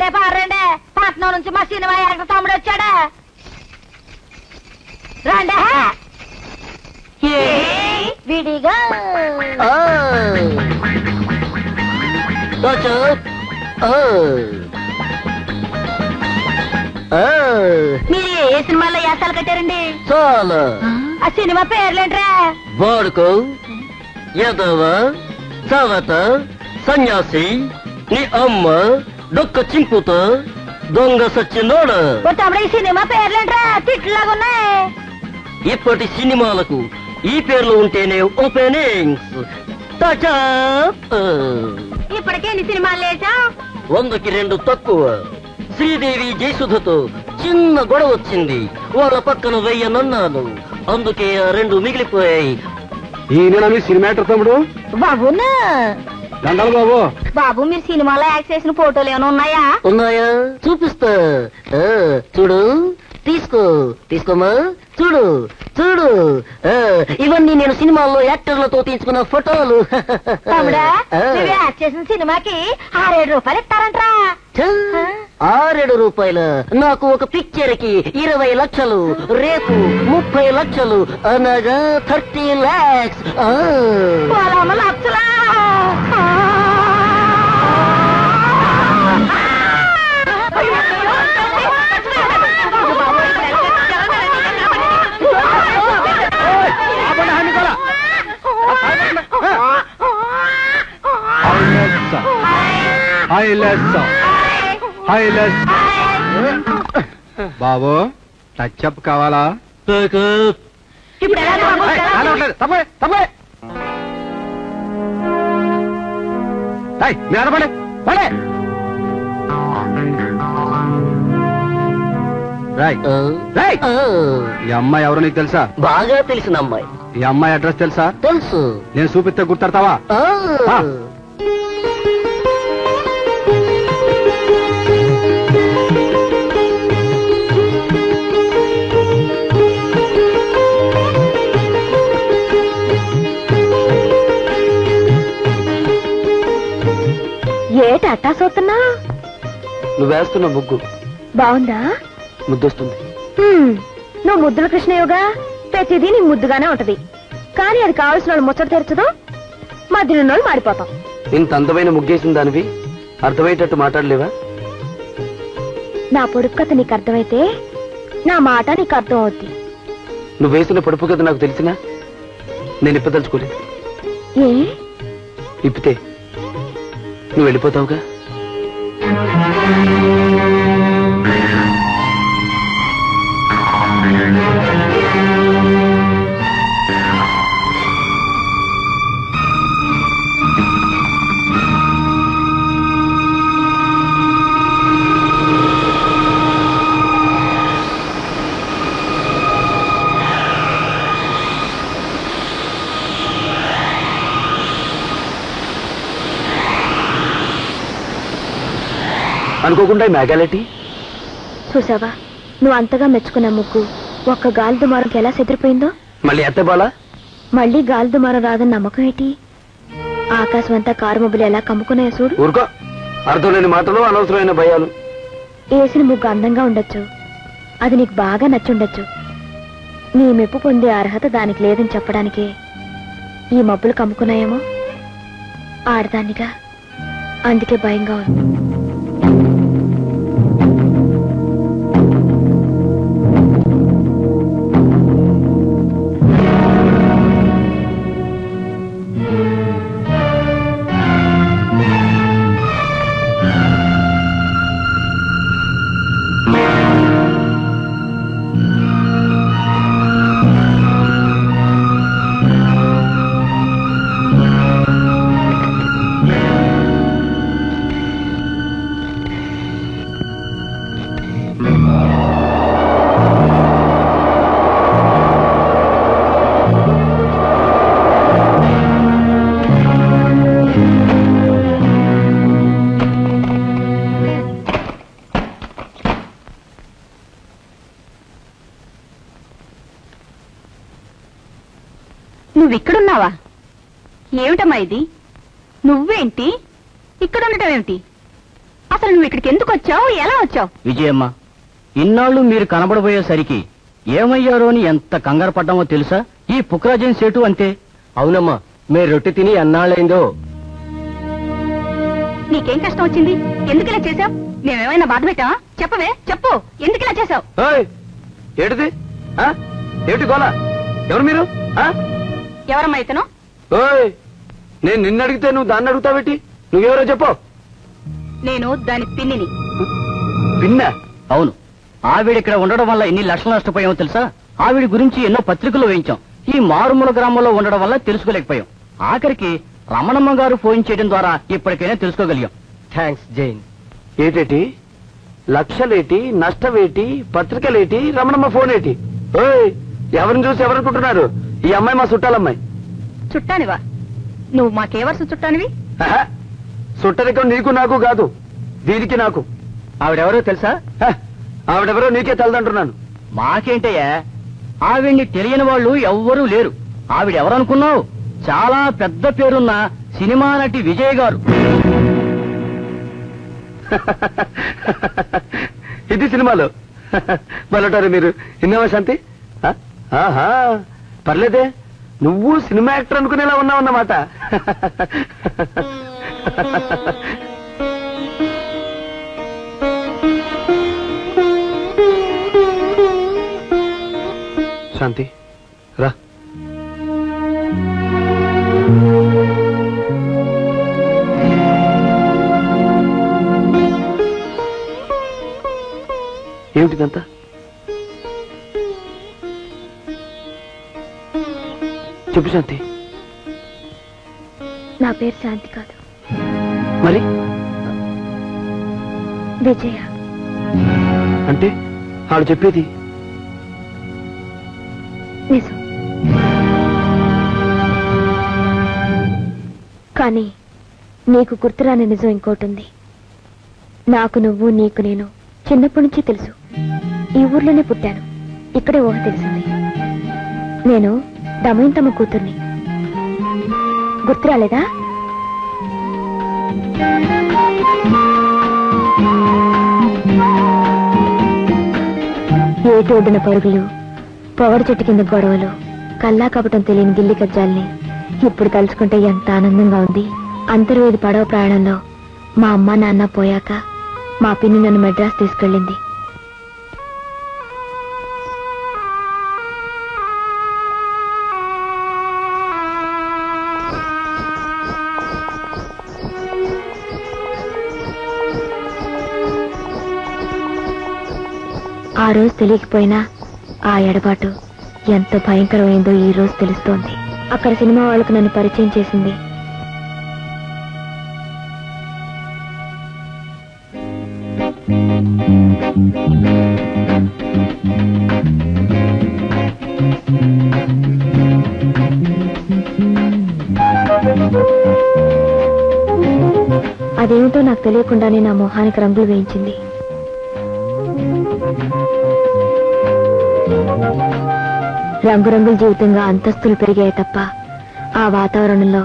కాసేపు ఆరండి. పట్నం నుంచి మా సినిమా యాక్టర్ తమ్ముడు వచ్చాడా. రండి విడిగా. మీరు ఏ సినిమాలో యాసాలు కట్టారండి? చాలా. ఆ సినిమా పేర్లేంట్రా? బాడుకో, యదవ, సవత, సన్యాసి, నీ అమ్మ, డొక్క చింపుత, దొంగ సచ్చినోడ. తమ్ముడు ఈ సినిమా పేర్లేంట్రా? తిట్లాగున్నాయి. ఇప్పటి సినిమాలకు ఈ పేర్లు ఉంటేనే ఓపెనింగ్స్. ఇప్పటికే ఎన్ని సినిమాలు లేచా? 100కి 2 తక్కువ. శ్రీదేవి జయసుధతో చిన్న గొడవ వచ్చింది. వాళ్ళ పక్కన వెయ్యనన్నాను, అందుకే 2 మిగిలిపోయాయి. ఈయన మీ సినిమాటర్ తమ్ముడు? బాబునా దండాలు బాబు. బాబు మీరు సినిమాలో యాక్ట్ చేసిన ఫోటోలు ఏమైనా ఉన్నాయా? ఉన్నాయా? చూపిస్తా. చూడు, తీసుకో, తీసుకోమా, చూడు చూడు. ఇవన్నీ నేను సినిమాల్లో యాక్టర్లతో తీసుకున్న ఫోటోలు. తమ్ముడా నువ్వు యాక్ట్ చేసిన సినిమాకి 6-7 రూపాయలు ఇస్తారంట్రా. 6-7 రూపాయలు? నాకు ఒక పిక్చర్ కి 20 లక్షలు, రేపు 30 లక్షలు, అనగా 30 lakhs. లక్షలా? బాబు టచ్అప్ కావాలా? ఈ అమ్మాయి ఎవరో నీకు తెలుసా? బాగా తెలిసిన అమ్మాయి. ఈ అమ్మాయి అడ్రస్ తెలుసా? తెలుసు. నేను చూపిస్తే గుర్తడతావా? ఏట అట్టా సోతున్నా? నువ్వేస్తున్న ముగ్గు బాగుందా? ముద్దొస్తుంది. నువ్వు ముద్దుల కృష్ణయ్యగా ప్రతిదీ నీ ముద్దుగానే ఉంటది. కానీ అది కావలసిన వాళ్ళు ముచ్చట తెరచదు, మధ్యలో వాళ్ళు మాడిపోతాం. ఇంత అందమైన ముగ్గేసిన దానివి అర్థమయ్యేటట్టు మాట్లాడలేవా? నా పొడుపు కథ నీకు అర్థమైతే నా మాట నీకు అర్థం అవుద్ది. నువ్వు వేసిన పొడుపు కథ నాకు తెలిసినా నేను ఇప్పదలుచుకోలేదు. ఏ ఇప్పితే నువ్వు వెళ్ళిపోతావుగా. అనుకోకుండా మేఘాలటి చూసావా? నువ్వు అంతగా మెచ్చుకున్న ముగ్గు ఒక్క గాలి దుమారంకి ఎలా చెదిరిపోయిందో. మళ్ళీ ఎత్తబాలా? మళ్ళీ గాలి దుమారం రాదని నమ్మకం ఏంటి? ఆకాశం అంతా కారు మబ్బులు ఎలా కమ్ముకున్నాయో చూడు. ఊరుకో, అర్థం లేని మాటలు, అనవసరమైన భయాలు. వేసిన ముగ్గు అందంగా ఉండొచ్చు, అది నీకు బాగా నచ్చుండొచ్చు. నీ మెప్పు పొందే అర్హత దానికి లేదని చెప్పడానికే ఈ మబ్బులు కమ్ముకున్నాయేమో. ఆడదానిగా అందుకే భయంగా ఉంది. నువ్విక్కడున్నావా? ఏమిటమ్మా ఇది? నువ్వేంటి ఇక్కడ ఉండటం ఏమిటి? అసలు నువ్వు ఇక్కడికి ఎందుకు వచ్చావు, ఎలా వచ్చావు? విజయమ్మ, ఇన్నాళ్ళు మీరు కనబడబోయేసరికి ఏమయ్యారో అని ఎంత కంగారు పడ్డామో తెలుసా? ఈ పుక్రాజన్ సేటు అంతే. అవునమ్మా, మీరు రొట్టె తిని అన్నాళ్ళైందో. నీకేం కష్టం వచ్చింది? ఎందుకు ఇలా చేసావు? మేమేమైనా బాధ పెట్టా? చెప్పవే, చెప్పు, ఎందుకు ఇలా చేసావు? ఏటిది? ఏమిటి గోలా? ఎవరు మీరు? ఎవరమ్మా ఇతను? నేను నిన్ను అడిగితే నువ్వు దాన్ని అడుగుతావేటి? నువ్వెవరో చెప్పు. నేను దాని పిన్నిని. పిన్నా? అవును. ఆవిడ ఇక్కడ ఉండడం వల్ల ఎన్ని లక్షలు నష్టపోయామో తెలుసా? ఆవిడ గురించి ఎన్నో పత్రికలు వేయించాం. ఈ మారుమూల గ్రామంలో ఉండడం వల్ల తెలుసుకోలేకపోయాం. ఆఖరికి రమణమ్మ గారు ఫోన్ చేయడం ద్వారా ఇప్పటికైనా తెలుసుకోగలిగాం. థ్యాంక్స్ జైన్. ఏటేటి? లక్షలేటి, నష్టమేటి, పత్రికలేటి, రమణమ్మ ఫోన్ ఏటి? ఓయ్, ఎవరిని చూసి ఎవరనుకుంటున్నారు? ఈ అమ్మాయి మా చుట్టాలమ్మాయి. చుట్టానివా? నువ్వు మాకే వరుస చుట్టానివి? చుట్టరికం నీకు నాకు కాదు, దీనికి నాకు. ఆవిడెవరో తెలుసా? ఆవిడెవరో నీకే తెలదంటున్నాను. మాకేంటయ్యా, ఆవిడ్ని తెలియని వాళ్ళు ఎవ్వరూ లేరు. ఆవిడెవరనుకున్నావు? చాలా పెద్ద పేరున్న సినిమా నటి విజయ్ గారు. ఇది సినిమాలో మళ్ళటారు మీరు. ఇన్నవా శాంతి? ఆహా, పర్లేదే, నువ్వు సినిమా యాక్టర్ అనుకునేలా ఉన్నావన్నమాట. శాంతి రా. ఏమిటిదంతా? చెప్పు శాంతి. నా పేరు శాంతి కాదు, మరి విజయ. అంటే ఆవిడ చెప్పేది నిజం. కానీ నీకు గుర్తురాని నిజం ఇంకోటుంది. నాకు నువ్వు, నీకు నేను చిన్నప్పటి నుంచి తెలుసు. ఈ ఊర్లోనే పుట్టాను, ఇక్కడే ఊహ తెలిసింది. నేను దమయంతమ్మ కూతుర్ని. గుర్తురాలేదా? ఏటోడిన పరుగులు, పొగడు చెట్టు కింద గొడవలు, కల్లా కపటం తెలియని గిల్లి కజ్జాల్ని ఇప్పుడు తలుచుకుంటే ఎంత ఆనందంగా ఉంది. అంతర్వేది పడవ ప్రయాణంలో మా అమ్మ నాన్న పోయాక మా పిన్ని నన్ను మెడ్రాస్ తీసుకెళ్ళింది. ఆ రోజు తెలియకపోయినా ఆ ఎడబాటు ఎంత భయంకరమైందో ఈ రోజు తెలుస్తోంది. అక్కడ సినిమా వాళ్ళకు నన్ను పరిచయం చేసింది. అదేమిటో నాకు తెలియకుండానే నా మొహానికి రంగులు వేయించింది. రంగురంగుల జీవితంగా అంతస్తులు పెరిగాయి తప్ప ఆ వాతావరణంలో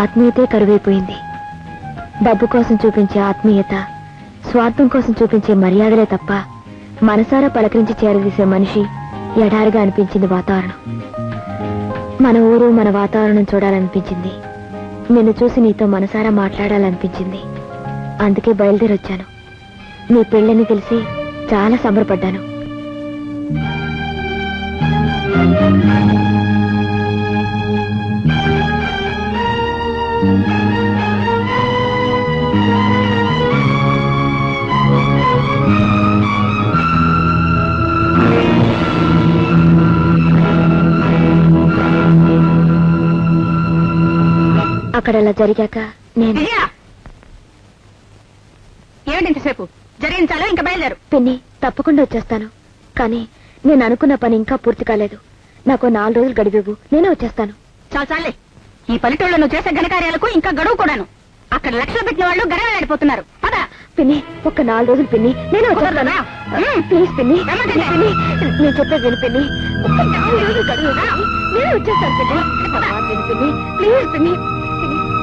ఆత్మీయతే కరువైపోయింది. డబ్బు కోసం చూపించే ఆత్మీయత, స్వార్థం కోసం చూపించే మర్యాదలే తప్ప మనసారా పలకరించి చేరదీసే మనిషి ఎడారిగా అనిపించింది వాతావరణం. మన ఊరు, మన వాతావరణం చూడాలనిపించింది. నిన్ను చూసి నీతో మనసారా మాట్లాడాలనిపించింది. అందుకే బయలుదేరొచ్చాను. నీ పెళ్ళని తెలిసి చాలా సంబరపడ్డాను. అక్కడ అలా జరిగాక నేను ఏమిటి ఇంతసేపు జరిగించాలో ఇంకా బయలుదేరు. పిన్ని, తప్పకుండా వచ్చేస్తాను. కానీ నేను అనుకున్న పని ఇంకా పూర్తి కాలేదు. నాకు 4 రోజులు గడివేవు, నేనే వచ్చేస్తాను. చాలే, ఈ పల్లెటూళ్ళలో నువ్వు చేసే ఘనకార్యాలకు ఇంకా గడువు కూడాను. అక్కడ లక్షలు పెట్టిన వాళ్ళు గడవలాడిపోతున్నారు. పద పిన్ని, ఒక్క 4 రోజులు పిన్ని, నేనే వచ్చేస్తాను. ప్లీజ్ పిన్ని, పిన్ని, నేను చెప్పేది విను పిన్ని. ఒక్క 4 రోజులు గడువు, నేనే వచ్చేస్తాను పిన్ని. పిన్ని, ప్లీజ్ పిన్ని.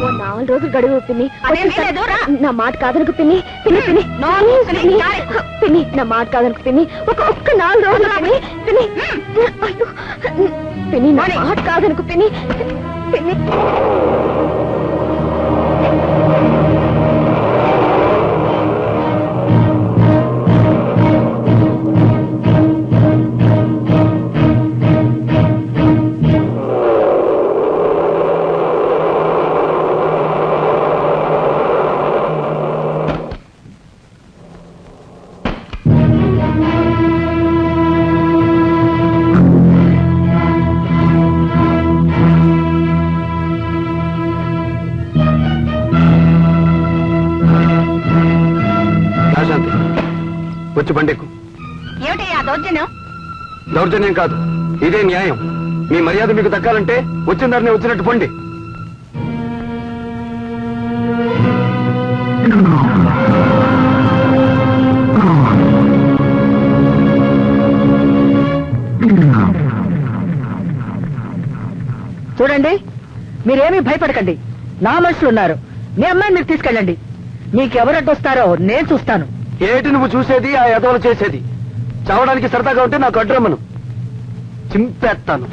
4 రోజులు గడువు పిన్ని. అదేం లేదు, రా. నా మాట కాదనుకు పిన్ని. పిన్ని పిన్ని పిన్ని, పిన్ని నా మాట కాదనుకు పిన్ని. ఒక్క 4 రోజులు పిన్ని. పిన్ని అయ్యో పిన్ని నా మాట కాదనుకు పిన్ని. పిన్ని వచ్చి బండెక్కు. ఏమిటయ్యా దౌర్జన్యం? దౌర్జన్యం కాదు, ఇదే న్యాయం. మీ మర్యాద మీకు దక్కాలంటే వచ్చిన దారిని వచ్చినట్టు పండి. చూడండి, మీరేమీ భయపడకండి. నా మనుషులు ఉన్నారు. మీ అమ్మాయిని మీరు తీసుకెళ్ళండి. మీకెవరడ్డొస్తారో నేను చూస్తాను. ఏటి నువ్వు చూసేది, ఆ యదవలు చేసేది? చావడానికి సరదాగా ఉంటే నాకు అడ్రమ్మను చింపేస్తాను.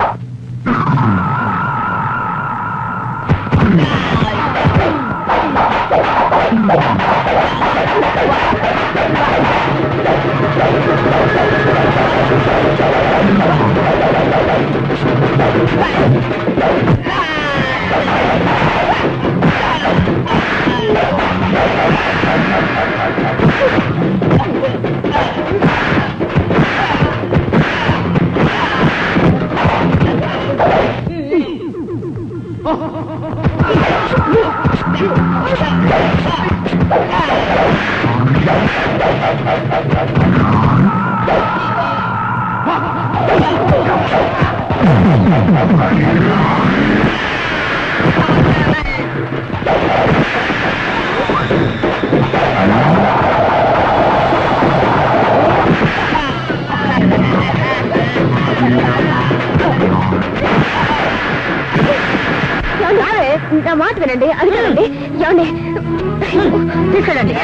నా మాట వినండి. అది కాదండి, ఏమండి తీసుకెళ్ళండి.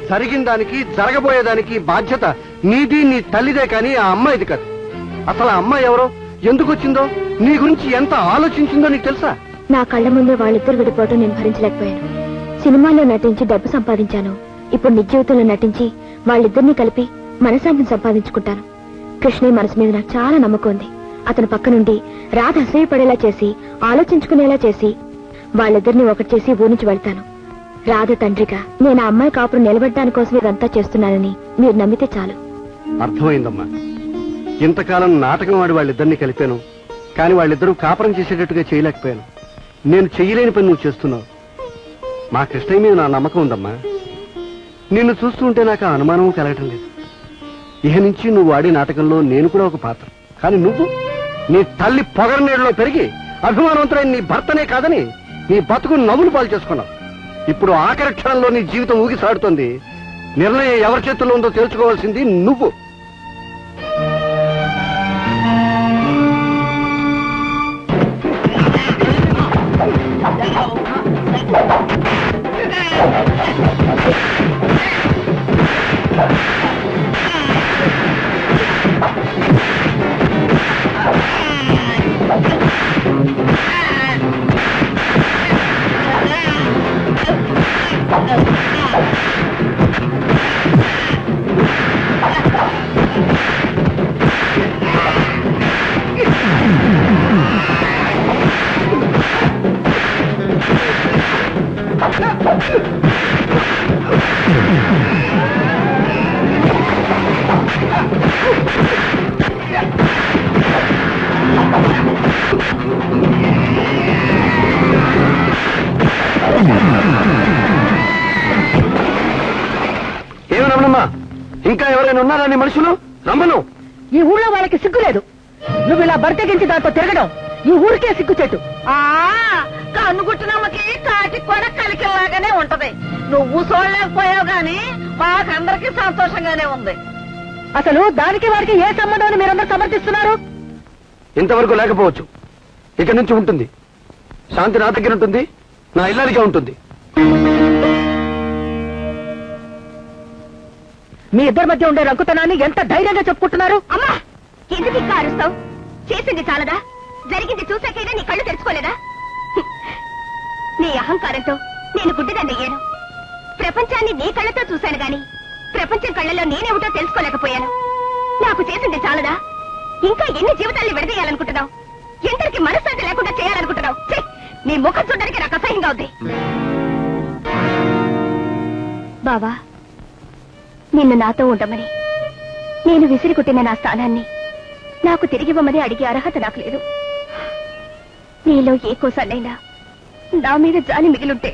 జరిగిన దానికి జరగబోయేదానికి బాధ్యత నీది, నీ తల్లిదే, కానీ ఆ అమ్మాయిది కాదు. అసలు ఆ అమ్మాయి ఎవరో, ఎందుకు వచ్చిందో, నీ గురించి ఎంత ఆలోచించిందో నీకు తెలుసా? నా కళ్ళ ముందే వాళ్ళిద్దరు విడిపోవటం నేను భరించలేకపోయాను. సినిమాల్లో నటించి డబ్బు సంపాదించాను. ఇప్పుడు నిజ జీవితంలో నటించి వాళ్ళిద్దరినీ కలిపి మనశాంతిని సంపాదించుకుంటాను. కృష్ణయ్య మనసు మీద నాకు చాలా నమ్మకం ఉంది. అతని పక్క నుండి రాధ అసూయపడేలా చేసి, ఆలోచించుకునేలా చేసి, వాళ్ళిద్దరినీ ఒకటి చేసి ఊరి నుంచి వెళ్తాను. రాధ తండ్రిగా నేను ఆ అమ్మాయి కాపురం నిలబెట్టడానికి కోసం ఇదంతా చేస్తున్నానని మీరు నమ్మితే చాలు. అర్థమైందమ్మా. ఇంతకాలం నాటకం ఆడి వాళ్ళిద్దరినీ కలిపాను, కానీ వాళ్ళిద్దరూ కాపురం చేసేటట్టుగా చేయలేకపోయాను. నేను చెయ్యలేని పని నువ్వు చేస్తున్నావు. మా కృష్ణయ్య మీద నా నమ్మకం ఉందమ్మా. నిన్ను చూస్తుంటే నాకు ఆ అనుమానం కలగటం లేదు. ఇహ నుంచి నువ్వు ఆడే నాటకంలో నేను కూడా ఒక పాత్ర. కానీ నువ్వు నీ తల్లి పొగరు నీళ్ళలో పెరిగి అభిమానవంతులైన నీ భర్తనే కాదని నీ బతుకు నవ్వులు పాలు చేసుకున్నావు. ఇప్పుడు ఆఖరి క్షణంలో నీ జీవితం ఊగిసాడుతోంది. నిర్ణయం ఎవరి చేతుల్లో ఉందో తెలుసుకోవాల్సింది నువ్వు. ఎవరైనా ఉన్నారా నీ మనుషులు? రమ్మను. ఈ ఊళ్ళో వాళ్ళకి సిగ్గు లేదు. నువ్వు ఇలా బర్తెగించి దాంతో తిరగడం ఈ ఊరికే సిగ్గు చెట్టు. కన్నుగుట్టినమ్మకి కాటి కూడా కలికిలాగానే ఉంటది. నువ్వు చూడలేకపోయావు గాని మాకందరికి సంతోషంగానే ఉంది. అసలు దానికి వారికి ఏ సంబంధం మీరందరూ సమర్థిస్తున్నారు? ఇంతవరకు లేకపోవచ్చు, ఇక నుంచి ఉంటుంది. శాంతి నా దగ్గర ఉంటుంది, నా ఇల్లాలిగా ఉంటుంది. మీ ఇద్దరి మధ్య ఉండే రంకుతనాన్ని ఎంత ధైర్యంగా చెప్పుకుంటున్నారు? అమ్మా, ఎందుకు ఇంకా అరుస్తావు? చేసింది చాలదా? జరిగింది చూసాకైనా నీ కళ్ళు తెరుచుకోలేదా? నీ అహంకారంతో నేను గుడ్డిదాన్నయ్యాను. ప్రపంచాన్ని నీ కళ్ళతో చూశాను గాని ప్రపంచం కళ్ళలో నేనేమిటో తెలుసుకోలేకపోయాను. నాకు చేసింది చాలదా? ఇంకా ఎన్ని జీవితాల్ని విడదీయాలనుకుంటున్నావు? ఎందరికి మనశ్శాంతి లేకుండా చేయాలనుకుంటున్నావు? నీ ముఖం చూడడానికి నాకు అసహ్యంగా ఉంది. బావా, నిన్ను నాతో ఉండమని నేను విసిరికొట్టిన నా స్థానాన్ని నాకు తిరిగివ్వమని అడిగే అర్హత నాకు లేదు. నీలో ఏ కోసాన్నైనా నా మీద జాలి మిగిలుంటే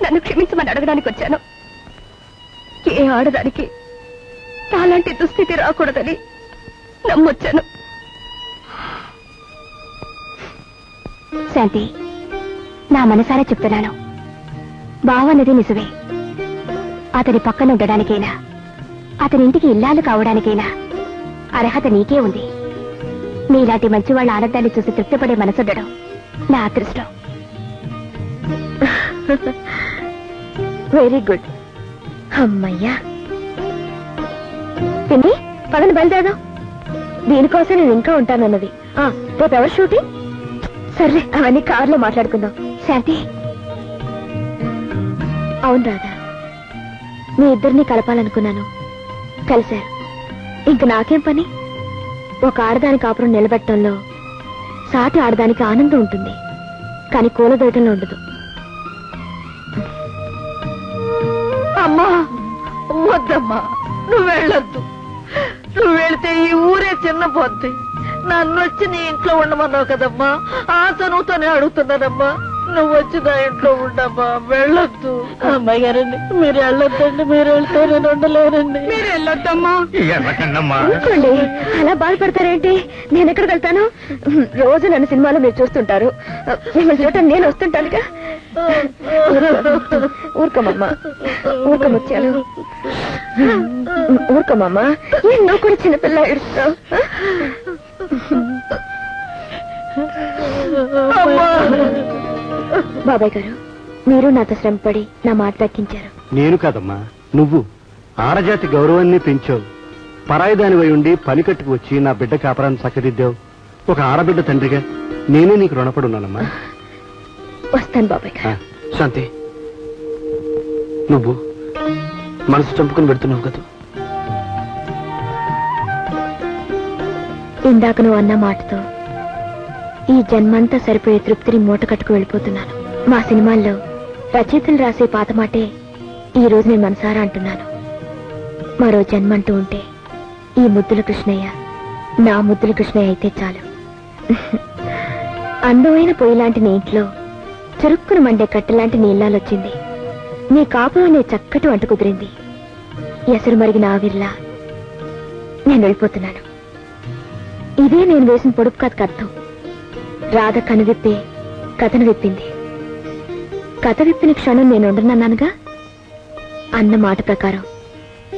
నన్ను క్షమించమని అడగడానికి వచ్చాను. ఏ ఆడదానికి నాలాంటి దుస్థితి రాకూడదని నమ్మొచ్చాను. శాంతి, నా మనసారా చెప్తున్నాను, బావన్నది నిజమే. అతని పక్కన ఉండడానికైనా అతని ఇంటికి ఇల్లాలు కావడానికైనా అర్హత నీకే ఉంది. నీలాంటి మంచి వాళ్ళ ఆనందాన్ని చూసి తృప్తిపడే మనసుండడం నా అదృష్టం. Very good. అమ్మయ్యా. పిన్ని, పదని బయలుదేరదాం. దీనికోసం నేను ఇంకా ఉంటానన్నది. రేపు ఎవరు షూటింగ్? సర్లే, అవన్నీ కార్లో మాట్లాడుకుందాం. శాంతి, అవును రాధా, మీ ఇద్దరిని కలపాలనుకున్నాను, కలిశారు. ఇంక నాకేం పని? ఒక ఆడదాని కాపురం నిలబెట్టడంలో సాటి ఆడదానికి ఆనందం ఉంటుంది, కానీ కూలదోయటంలో ఉండదు. అమ్మా, వద్దమ్మా, నువ్వు వెళ్ళొద్దు. నువ్వు వెళితే ఈ ఊరే చిన్నపోద్ది. నన్ను వచ్చి నీ ఇంట్లో ఉండమన్నావు కదమ్మా, ఆశనుతోనే అడుగుతున్నానమ్మా. నువ్వు వచ్చి నా ఇంట్లో ఉండమ్మా, వెళ్ళొద్దు. అమ్మాయి గారండి, మీరు వెళ్ళొద్దండి. మీరు వెళ్తే నేను ఉండలేనండి. మీరు వెళ్ళొద్దమ్మా. అనుకోండి, అలా బాధపడతారేంటి? నేను ఎక్కడికి వెళ్తాను? రోజు నన్ను సినిమాలో మీరు చూస్తుంటారు, మిమ్మల్ని చూడటం నేను వస్తుంటానుగా. ఊరుకోమమ్మా, ఊరుకోమొచ్చాను. ఊరుకోమమ్మా, నువ్వు కూడా చిన్నపిల్ల ఏడుస్తావు. బాబాయ్ గారు, మీరు నాతో శ్రమపడి నా మాట దక్కించారు. నేను కాదమ్మా, నువ్వు ఆడజాతి గౌరవాన్ని పెంచావు. పరాయిదానివై ఉండి పని కట్టుకు వచ్చి నా బిడ్డ కాపరాన్ని చక్కదిద్దావు. ఒక ఆడబిడ్డ తండ్రిగా నేనే నీకు రుణపడున్నానమ్మా. వస్తాను బాబాయ్ గారు. శాంతి, నువ్వు మనసు చంపుకుని పెడుతున్నావు కదా. ఇందాక నువ్వు అన్న మాటతో ఈ జన్మంతా సరిపోయే తృప్తిని మూట కట్టుకు వెళ్ళిపోతున్నాను. మా సినిమాల్లో రచయితలు రాసే పాత మాటే ఈ రోజు నేను మనసారా అంటున్నాను. మరో జన్మంటూ ఉంటే ఈ ముద్దుల కృష్ణయ్య నా ముద్దుల కృష్ణయ్య అయితే చాలు. అందమైన పొయ్యిలాంటి నీ ఇంట్లో చురుక్కును మండే కట్టెలాంటి నీ ఇల్లాలొచ్చింది. నీ కాపురం నీ చక్కటి వంట కుదిరింది. ఎసరు మరిగిన ఆవిర్లా నేను వెళ్ళిపోతున్నాను. ఇదే నేను వేసిన పొడుపు కథకు అర్థం. రాధ కనువిప్పే కథను విప్పింది. కథ విప్పిన క్షణం నేను ఉండనన్నానుగా. అన్న మాట ప్రకారం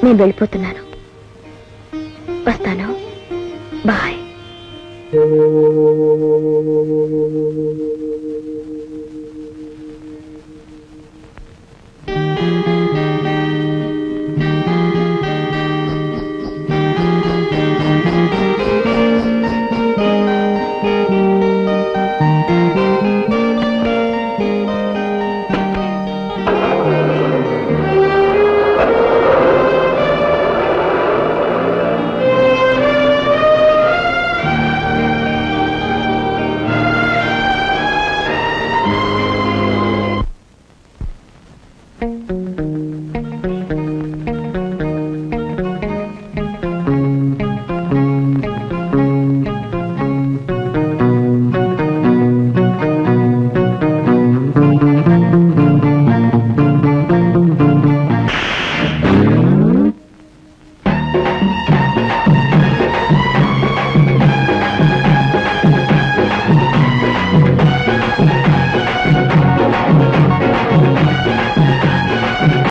నేను వెళ్ళిపోతున్నాను. వస్తాను. బాయ్.